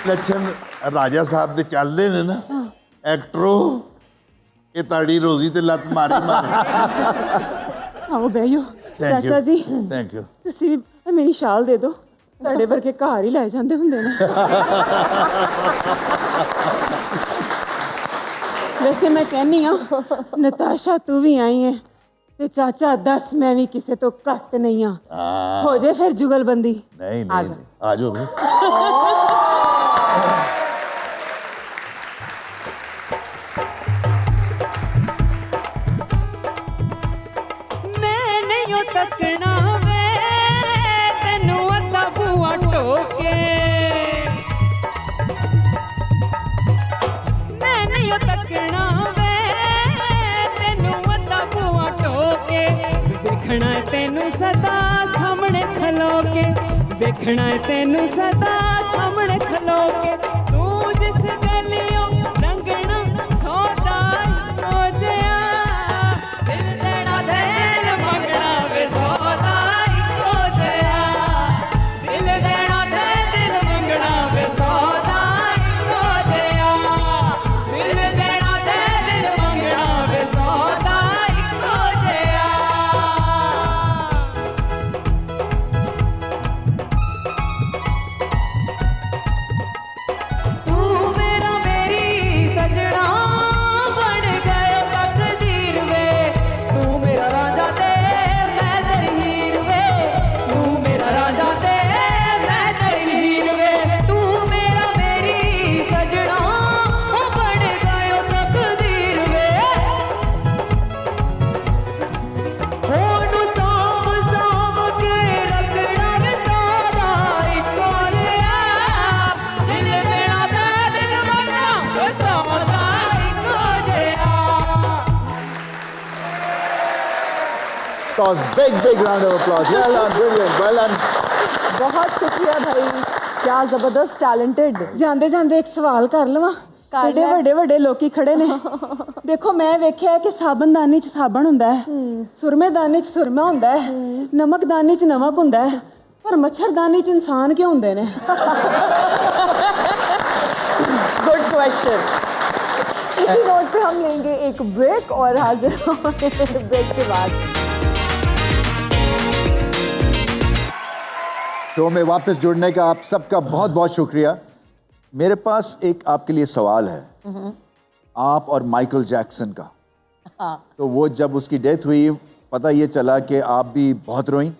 ਲੱਛਣ ਰਾਜਾ ਸਾਹਿਬ ਦੇ ਚੱਲਦੇ ਨੇ ਨਾ ਐਕਟਰੋ ਇਹ ਤਾੜੀ ਰੋਜ਼ੀ ਤੇ ਲੱਤ ਮਾਰੀ ਆਓ ਬੈਠੋ ਚਾਚਾ ਜੀ ਥੈਂਕ ਯੂ ਤੁਸੀਂ ਮੇਰੀ ਸ਼ਾਲ ਦੇ ਦਿਓ ਤੁਹਾਡੇ ਵਰਗੇ ਘਰ ਹੀ ਲੈ ਜਾਂਦੇ ਹੁੰਦੇ ਨੇ ਵੈਸੇ ਮੈਂ ਕਹਿੰਨੀ ਆ ਨਤਾਸ਼ਾ ਤੂੰ ਵੀ ਆਈ ਹੈ ਤੇ ਚਾਚਾ ਦੱਸ ਮੈਂ ਵੀ ਕਿਸੇ ਤੋਂ ਘੱਟ ਨਹੀਂ ਆ ਹੋ ਜੇ ਫਿਰ ਜੁਗਲਬੰਦੀ ਨਹੀਂ ਨਹੀਂ ਆ ਜਾਓ ਬਈ ਮੈਂ ਨਹੀਂ ਤੱਕਣਾ ਵੇ ਤੈਨੂੰ ਅੱਧਾ ਬੂਆ ਟੋਕੇ ਮੈਂ ਨਹੀਂ ਤੱਕਣਾ ਵੇ ਤੈਨੂੰ ਅੱਧਾ ਬੂਆ ਟੋਕੇ ਵੇਖਣਾ ਤੈਨੂੰ ਸਦਾ ਸਾਹਮਣੇ ਖਲੋ ਕੇ ਵੇਖਣਾ ਤੈਨੂੰ ਸਦਾ ਸਾਹਮਣੇ ਖਲੋ ਕੇ ਤੂੰ ਜਿਸ ਗਲੀਓਂ ਲੰਘਣਾ ਸੌਦਾ ਹੋ ਜਿਆ ਦਿਲ ਦੇਣਾ ਦਿਲ ਮੰਗਣਾ ਵੇ ਸੌਦਾ ਇੱਕੋ ਜਿਹਾ ਦਿਲ ਦੇਣਾ ਤੇ ਦਿਲ ਮੰਗਣਾ ਵੇ ਸੌਦਾ ਇੱਕੋ ਜਿਹਾ ਦਿਲ ਦੇਣਾ ਤੇ ਦਿਲ ਮੰਗਣਾ ਵੇ ਸੌਦਾ ਇੱਕੋ ਜਿਹਾ ਤੂੰ ਮੇਰਾ ਮੇਰੀ ਸਜਣਾ ਬਣ ਗਏ ਤਕਦੀਰ ਵੇ ਤੂੰ ਮੇਰਾ ਰਾਜਾ ਤੇ ਮੈਂ ਤੇਰੀ ਹੀਰ ਵੇ ਤੂੰ ਮੇਰਾ ਰਾਜਾ ਤੇ ਮੈਂ ਤੇਰੀ ਹੀਰ ਵੇ ਤੂੰ ਮੇਰਾ ਮੇਰੀ ਸਜਣਾ ਬਣ ਗਏ ਤਕਦੀਰ ਵੇ ਉਹਨੂੰ ਸਾਂਭ ਸਾਂਭ ਕੇ ਰੱਖਣਾ ਵੇ ਸਦਾ ਇੱਕੋ ਜਿਹਾ ਦਿਲ ਦੇਣਾ ਤੇ ਦਿਲ ਮੰਗਣਾ ਵੇ ਸਦਾ ਇੱਕੋ ਜਿਹਾ applause big round of applause well done brilliant well done बहुत शुक्रिया भाई क्या जबरदस्त टैलेंटेड ਜਾਂਦੇ ਜਾਂਦੇ ਇੱਕ ਸਵਾਲ ਕਰ ਲਵਾਂ ਕਿਹੜੇ ਵੱਡੇ ਵੱਡੇ ਲੋਕੀ ਖੜੇ ਨੇ ਦੇਖੋ ਮੈਂ ਵੇਖਿਆ ਕਿ ਸਾਬਣਦਾਨੀ 'ਚ ਸਾਬਣ ਹੁੰਦਾ ਹੈ ਸੁਰਮੇਦਾਨੀ 'ਚ ਸੁਰਮਾ ਹੁੰਦਾ ਹੈ ਨਮਕਦਾਨੀ 'ਚ ਨਮਕ ਹੁੰਦਾ ਹੈ ਪਰ ਮੱਛਰਦਾਨੀ 'ਚ ਇਨਸਾਨ ਕਿਉਂ ਹੁੰਦੇ ਨੇ गुड क्वेश्चन इसी नोट पे हम लेंगे एक ब्रेक और हाजिर होंगे ब्रेक के बाद शो में वापस जुड़ने का आप सबका बहुत बहुत शुक्रिया मेरे पास एक आपके लिए सवाल है आप और माइकल जैक्सन का तो वो जब उसकी डेथ हुई पता ये चला कि आप भी बहुत रोईं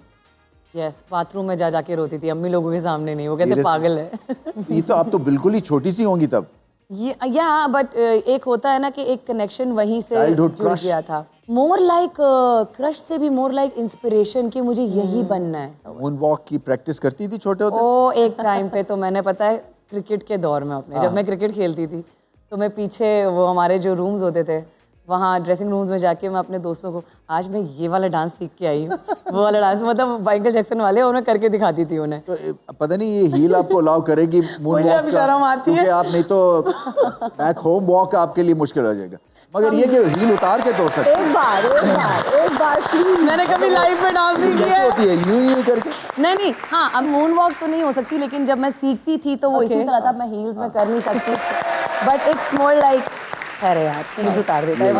यस बाथरूम में जा जाके रोती थी अम्मी लोगों के सामने नहीं वो कहते Seriously? पागल है ये तो आप तो बिल्कुल ही छोटी सी होंगी तब या बट एक होता है ना कि एक कनेक्शन वहीं से Childhood जुड़ crush. गया था मोर लाइक क्रश से भी मोर लाइक इंस्पिरेशन कि मुझे यही बनना है मून वॉक की प्रैक्टिस करती थी छोटे होते ओ एक टाइम पे तो मैंने पता है क्रिकेट के दौर में अपने जब मैं क्रिकेट खेलती थी तो मैं पीछे वो हमारे जो रूम्स होते थे वहाँ ड्रेसिंग रूम्स में जाके मैं अपने दोस्तों को आज मैं ये वाला डांस सीख के आई हूँ, वो वाला डांस मतलब माइकल जैक्सन वाले उन्हें करके दिखाती थी उन्हें। तो पता नहीं ये हील आपको अलाउ करेगी मून मुझे वॉक अब शर्म आती है। क्योंकि आप नहीं तो बैक होम वॉक आपके लिए मुश्किल हो जाएगा, मगर ये कि हील उतार के तो सकते एक बार प्लीज। मैंने कभी लाइफ में डांस नहीं किया कैसे है। होती है यूं करके? नहीं हाँ, अब मून वॉक तो नहीं हो सकती, लेकिन जब मैं सीखती थी तो वो इसी तरह था, मैं हील्स में कर नहीं सकती, बट इट्स मोर लाइक अरे यार हील्स उतार देता है। 1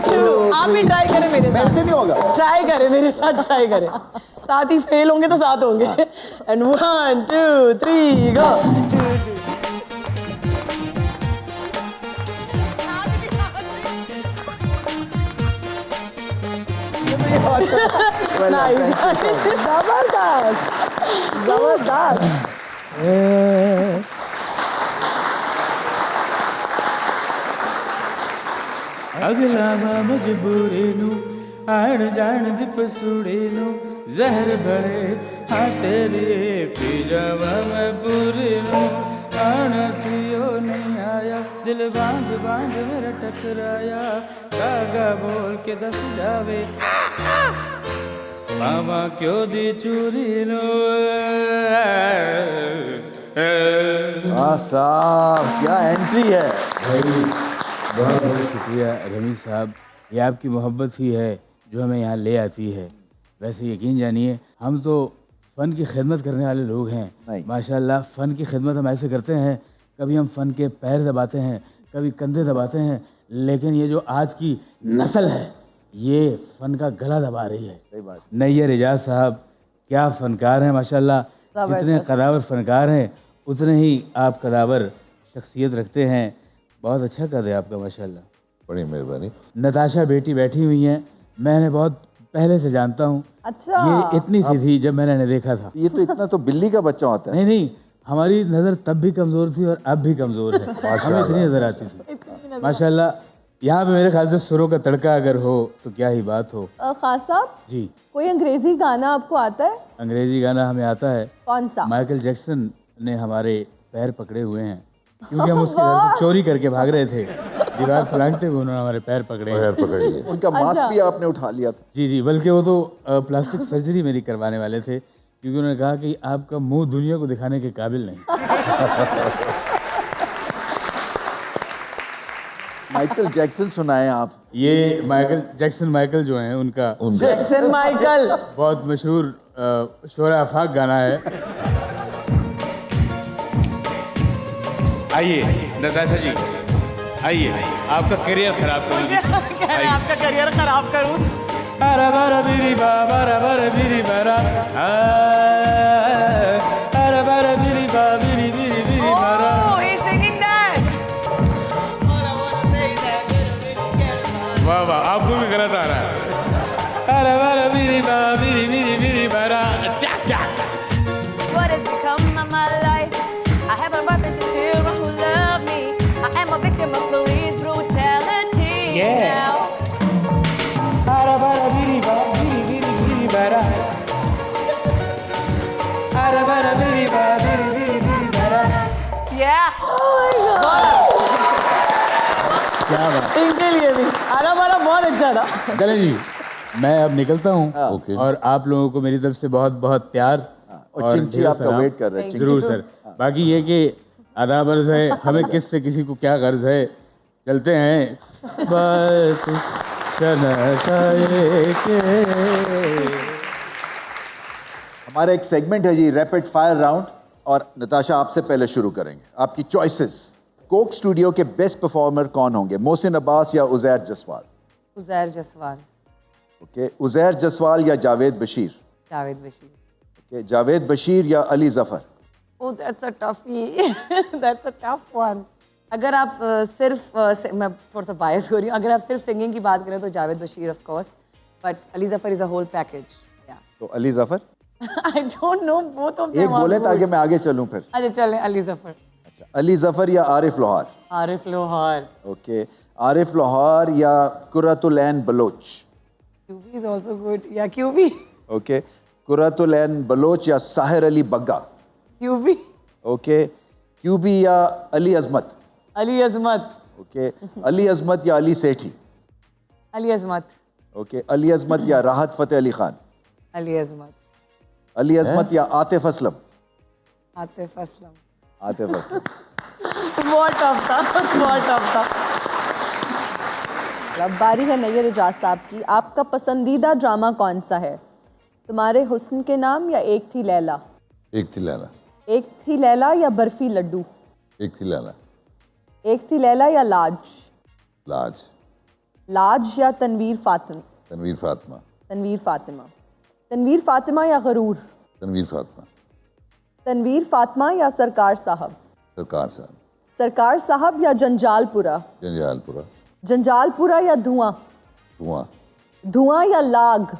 2 आप भी ट्राई करें मेरे साथ। ऐसे नहीं होगा, ट्राई करें मेरे साथ, ट्राई करें, साथ ही फेल होंगे तो साथ होंगे। एंड 1 2 3 गो। जबरदस्त। अगला मजबूरी नू आड़ जान दी पसूड़ी नू जहर भरे हाँ तेरी पी जावा मैं पूरी नू आना सियो नहीं आया दिल बांध बांध मेरा टकराया कागा बोल के दस जावे मामा क्यों दी चूरी नू। साहब क्या एंट्री है। बहुत बहुत शुक्रिया रमी साहब, ये आपकी मोहब्बत ही है जो हमें यहाँ ले आती है। वैसे यकीन जानिए हम तो फ़न की खिदमत करने वाले लोग हैं माशाल्लाह। फ़न की खिदमत हम ऐसे करते हैं, कभी हम फ़न के पैर दबाते हैं, कभी कंधे दबाते हैं, लेकिन ये जो आज की नस्ल है ये फ़न का गला दबा रही है। नैयर एजाज साहब क्या फ़नकार हैं माशाल्लाह। जितने कदावर फ़नकार हैं उतने ही आप कदावर शख्सियत रखते हैं। बहुत अच्छा कर रहे हैं आपका माशाल्लाह। बड़ी मेहरबानी। नताशा बेटी बैठी हुई हैं, मैंने बहुत पहले से जानता हूँ। अच्छा, ये इतनी सी थी जब मैंने इन्हें देखा था। ये तो इतना तो बिल्ली का बच्चा होता है। नहीं हमारी नज़र तब भी कमज़ोर थी और अब भी कमज़ोर है। हमें इतनी नज़र आती थी माशाल्लाह। यहाँ पे मेरे ख्याल से सुरों का तड़का अगर हो तो क्या ही बात हो। खास साहब जी, कोई अंग्रेजी गाना आपको आता है? अंग्रेजी गाना हमें आता है। कौन सा? माइकल जैक्सन ने हमारे पैर पकड़े हुए हैं, क्योंकि हम उसके घर से चोरी करके भाग रहे थे, दीवार फलांगते हुए उन्होंने हमारे पैर पकड़े हैं। उनका मास्क भी आपने उठा लिया था। जी, बल्कि वो तो प्लास्टिक सर्जरी मेरी करवाने वाले थे, क्योंकि उन्होंने कहा कि आपका मुंह दुनिया को दिखाने के काबिल नहीं। माइकल जैक्सन सुनाए आप। ये जैक्सन माइकल जो हैं उनका जैक्सन माइकल बहुत मशहूर शोरा आफाक गाना है। आइए नताशा जी, आइए आपका करियर खराब करूँ। आपका करियर खराब करूँ। बारा बारा बिरी बारा बारा बिरी बारा बारा बारा बिरी बा बिरी बिरी बिरी बारा। वाह वाह, आपको भी गलत आ रहा है। बारा बारा बिरी बा बिरी बिरी बिरी बारा। What has become of my life? I have a mother to children who love me. I am a victim of police brutality. Yeah. Bara bara biri ba biri biri biri bara. Bara bara biri ba biri biri biri bara. Yeah. क्या बात। इनके लिए भी आना मारा बहुत अच्छा था। चलें जी, मैं अब निकलता हूँ और आप लोगों को मेरी तरफ से बहुत बहुत प्यार और चिंची आपका वेट कर रहे हैं। जरूर सर। बाकी ये कि आदाब अर्ज है, हमें किस से किसी को क्या गर्ज है, चलते हैं बात के। हमारा एक सेगमेंट है जी रैपिड फायर राउंड, और नताशा आपसे पहले शुरू करेंगे। आपकी चॉइसेस। कोक स्टूडियो के बेस्ट परफॉर्मर कौन होंगे, मोहसिन अब्बास या उज़ैर जसवाल? उज़ैर जसवाल। ओके, उज़ैर जसवाल या जावेद बशीर? जावेद बशीर। ओके, जावेद बशीर या Ali Zafar? Oh, that's a toughie. That's a tough one. अगर आप मैं थोड़ा सा बायस हो रही हूँ, अगर आप सिर्फ सिंगिंग की बात करें तो Javed Bashir of course, but Ali Zafar is a whole package. तो Ali Zafar? I don't know both of them. एक बोले ताकि मैं आगे चलूं फिर। अच्छा चलें अली ज़फ़र। अच्छा, अली ज़फ़र या आरिफ लोहार? आरिफ लोहार। ओके, आरिफ लोहार या Quratulain Balouch? QB is also good. या QB। Okay, Quratulain Balouch या Sahir Ali Bagga? QB। Okay, QB या अली अज़मत? अली अज़मत। ओके, अली अजमत या अली सेठी? अली अजमत। ओके, अली अजमत या राहत फतेह अली खान? अली अजमत। अली अजमत या आतिफ असलम? आतिफ असलम। आतिफ असलम। बहुत टफ था, बहुत टफ था। अब बारी है नैयर एजाज साहब की। आपका पसंदीदा ड्रामा कौन सा है? तुम्हारे हुस्न के नाम या एक थी लैला? एक थी लैला। एक थी लैला या बर्फी लड्डू? एक थी लैला। एक थी लैला या लाज? लाज। लाज या तनवीर फातिमा? तनवीर फातिमा। तनवीर फातिमा। तनवीर फातिमा या गरूर? तनवीर फातिमा। तनवीर फातिमा या सरकार साहब? सरकार साहब। सरकार साहब या जंजालपुरा? जंजालपुरा। जंजालपुरा या धुआं? धुआं। धुआं या लाग?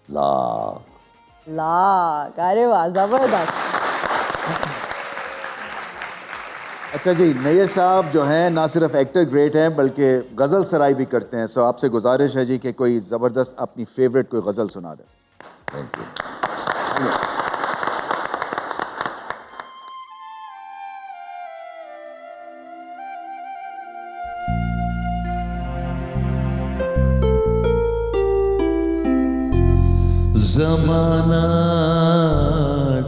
लाग। लाग। अरे वाह, जबरदस्त। अच्छा जी, नैयर साहब जो हैं ना सिर्फ एक्टर ग्रेट हैं बल्कि गज़ल सराई भी करते हैं। सो आपसे गुजारिश है जी कि कोई ज़बरदस्त अपनी फेवरेट कोई गज़ल सुना दें। Thank you. ज़माना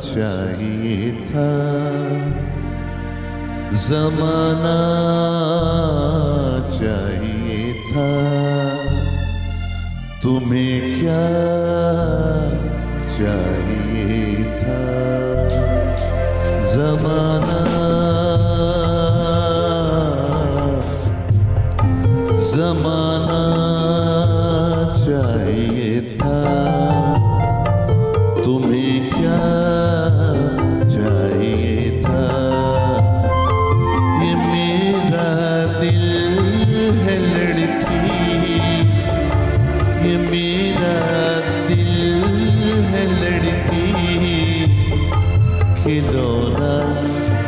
चाहिए था, ज़माना चाहिए था, तुम्हें क्या चाहिए था? ज़माना ज़माना चाहिए था, तुम्हें क्या चाहिए था? ये मेरा दिल है लड़की, ये मेरा दिल है लड़की, खिलौना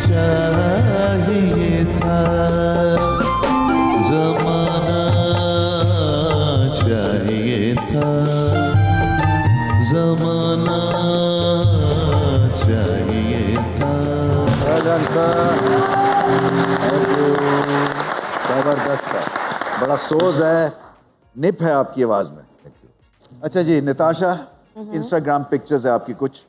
चाहिए था। ज़माना चाहिए था, ज़माना चाहिए था। ज़बरदस्त है, बड़ा सोज है, निप है आपकी आवाज़ में। अच्छा जी, निताशा, इंस्टाग्राम पिक्चर्स है आपकी, कुछ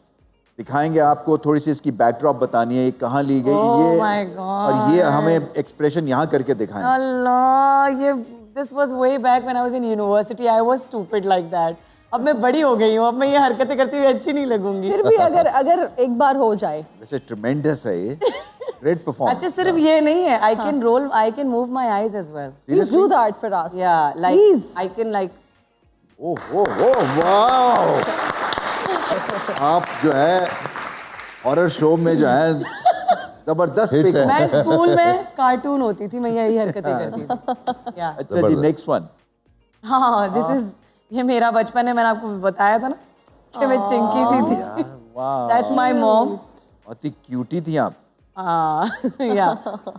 दिखाएंगे आपको, थोड़ी सी इसकी बैकड्रॉप बतानी है, ये कहाँ ली गई, ये my God. और ये हमें एक्सप्रेशन यहाँ करके दिखाएं। अल्लाह, ये this was way back when I was in university. I was stupid like that. अब मैं बड़ी हो गई हूँ, अब मैं ये हरकतें करती हुई अच्छी नहीं लगूंगी। फिर भी अगर एक बार हो जाए। वैसे ट्रेमेंडस है ये, ग्रेट परफॉर्मेंस। अच्छा, सिर्फ ये नहीं है, I can roll, I can move my eyes as well. Please do that for us. Yeah, like Please. I can like. Oh wow, आप जो है हॉरर शो में जो है जबरदस्त पिक है। मैं स्कूल में कार्टून होती थी, मैं यही हरकतें करती थी। Yeah. अच्छा जी, नेक्स्ट वन। हाँ, this is, ये मेरा बचपन है, मैंने आपको बताया था ना कि मैं चिंकी सी थी। That's my mom. बहुत ही क्यूटी थी आप। या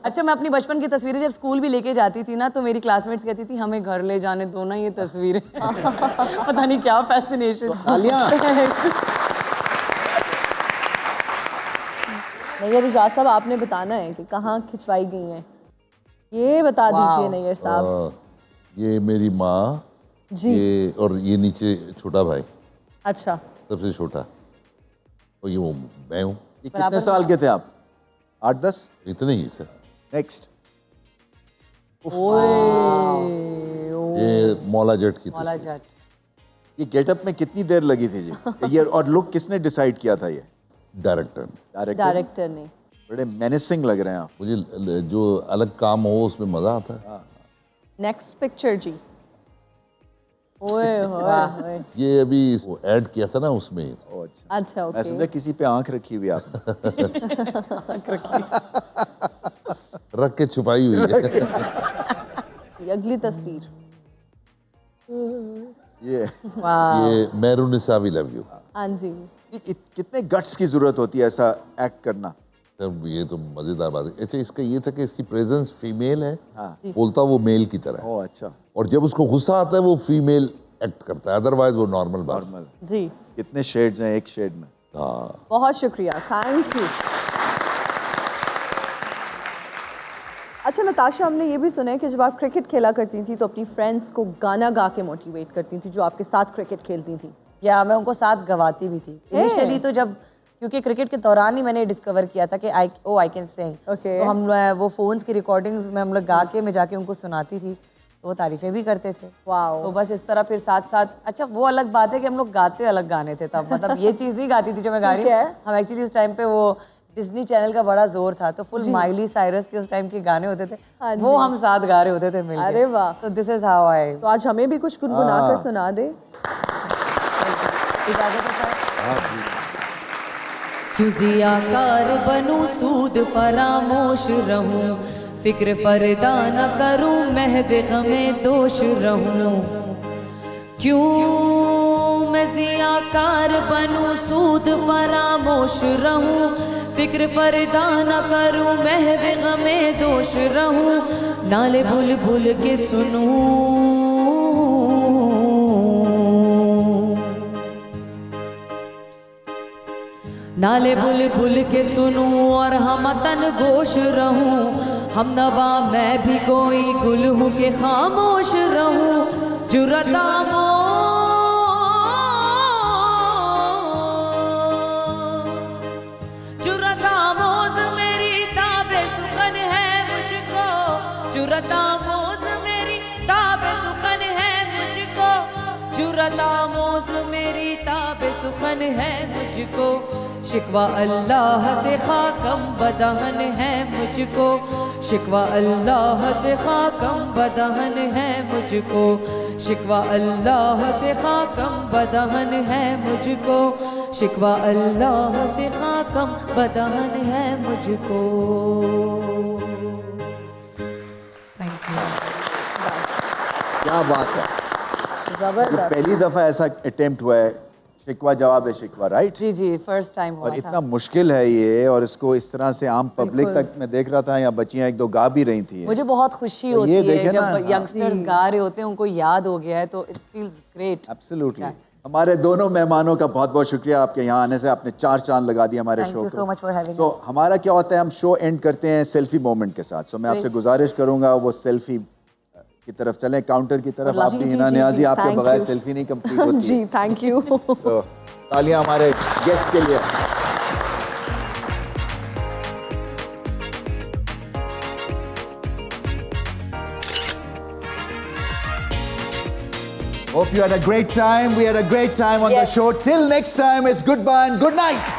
अच्छा, मैं अपनी बचपन की तस्वीरें जब स्कूल भी लेके जाती थी ना, तो मेरी क्लासमेट्स कहती थी हमें घर ले जाने दो ना ये तस्वीरें। पता नहीं क्या फैसिनेशन। नैयर एजाज साहब, आपने बताना है कि कहाँ खिंचवाई गई हैं, ये बता दीजिए नैयर साहब। ये मेरी माँ जी, ये, और ये नीचे छोटा भाई, अच्छा, सबसे छोटा, और ये वो मैं हूँ। ये कितने साल के थे आप? 8-10? इतने ही सर। नेक्स्ट। ये मौला जट की मौला जट। ये गेटअप में कितनी देर लगी थी जी? ये और लुक किसने डिसाइड किया था? ये डायरेक्टर ने। बड़े मेनेसिंग लग रहे हैं आप। मुझे जो अलग काम हो उसमें मजा आता है। नेक्स्ट पिक्चर जी। ओए होए, ये अभी ऐड किया था ना उसमें। अच्छा, ओके। मैं समझा किसी पे आंख रखी हुई आप। रख के छुपाई हुई है। ये अगली तस्वीर। ये Mehrun Nisa we love you. हाँ जी। कितने गट्स की जरूरत होती है ऐसा एक्ट करना? सर ये तो मजेदार बात है। अच्छा, इसका ये था कि इसकी प्रेजेंस फीमेल है। हाँ। बोलता वो मेल की तरह। ओह अच्छा। और जब उसको गुस्सा आता है वो फीमेल एक्ट करता है, अदरवाइज वो नॉर्मल बात। जी। कितने शेड्स हैं एक शेड में? हाँ। बहुत शुक्रिया, थैंक यू। अच्छा नताशा, हमने ये भी सुना है कि जब आप क्रिकेट खेला करती थी तो अपनी फ्रेंड्स को गाना गा के मोटिवेट करती थी जो आपके साथ क्रिकेट खेलती थी। या मैं उनको साथ गवाती भी थी इनिशियली। तो जब क्योंकि क्रिकेट के दौरान ही मैंने डिस्कवर किया था कि आई कैन सिंग। तो हम वो फोन्स की रिकॉर्डिंग्स में हम लोग गा के मैं जाके उनको सुनाती थी, तो वो तारीफें भी करते थे। वाओ। तो बस इस तरह फिर साथ साथ, अच्छा वो अलग बात है कि हम लोग गाते अलग गाने थे तब, मतलब ये चीज़ नहीं गाती थी जो मैं गा रही हूँ। हम एक्चुअली उस टाइम पे वो डिज्नी चैनल का बड़ा जोर था, तो फुल माइली साइरस के उस टाइम के गाने होते थे, वो हम साथ गा रहे होते थे मिलके। अरे वाह। तो दिस इज हाउ आई। तो आज हमें भी कुछ गुनगुना कर सुना दे। इजाजत है सर। क्यों ज़ियाकार बनूं, सूद फरामोश रहूं, फिक्र फरदा न करूं, महब गमे दोष रहूं। क्यों मैं ज़ियाकार बनूं, सूद फरामोश रहूं, फिक्र फरदा न करूं, महब गमे दोष रहूं। नाले बुलबुल के सुनूं, नाले बुलबुल के सुनूं और हम तन गोश रहूं। हम नवा मैं भी कोई गुल हूँ के खामोश रहूं। जुर्रत आमोज मेरी ताबे सुखन है मुझको, जुर्रत आमोज मेरी ताबे सुखन है मुझको, जुर्रत आमोज मेरी ताबे सुखन है मुझको। शिकवा अल्लाह से खाकम बदहन है मुझको, शिकवा अल्लाह से खाकम बदहन है मुझको, शिकवा अल्लाह से खाकम बदहन है मुझको, शिकवा अल्लाह से खाकम बदहन है मुझको। Thank you. क्या बात है, जबरदस्त। पहली दफा ऐसा अटेम्प्ट हुआ है, शिकवा जवाब है शिकवा, राइट? जी जी, फर्स्ट टाइम हुआ और इतना मुश्किल है ये, और इसको इस तरह से आम पब्लिक तक मैं देख रहा था, यहाँ बच्चियाँ एक दो गा भी रही थी। मुझे बहुत खुशी होती है जब यंगस्टर्स गा रहे होते हैं, उनको याद हो गया है, तो इट फील्स ग्रेट। एब्सोल्युटली। हमारे दोनों मेहमानों का बहुत बहुत शुक्रिया, आपके यहाँ आने से आपने 4 चांद लगा दिया हमारे शो को। Thank you so much for having us. तो हमारा क्या होता है, हम शो एंड करते हैं सेल्फी मोमेंट के साथ। सो मैं आपसे गुजारिश करूंगा वो सेल्फी की तरफ चलें, काउंटर की तरफ। आप भी हिना नियाज़ी, आपके बगैर सेल्फी नहीं कंप्लीट होती। जी, थैंक यू। तो तालियां हमारे गेस्ट के लिए। Hope you had a great time. We had a great time on the show. Till next time, it's goodbye and good night.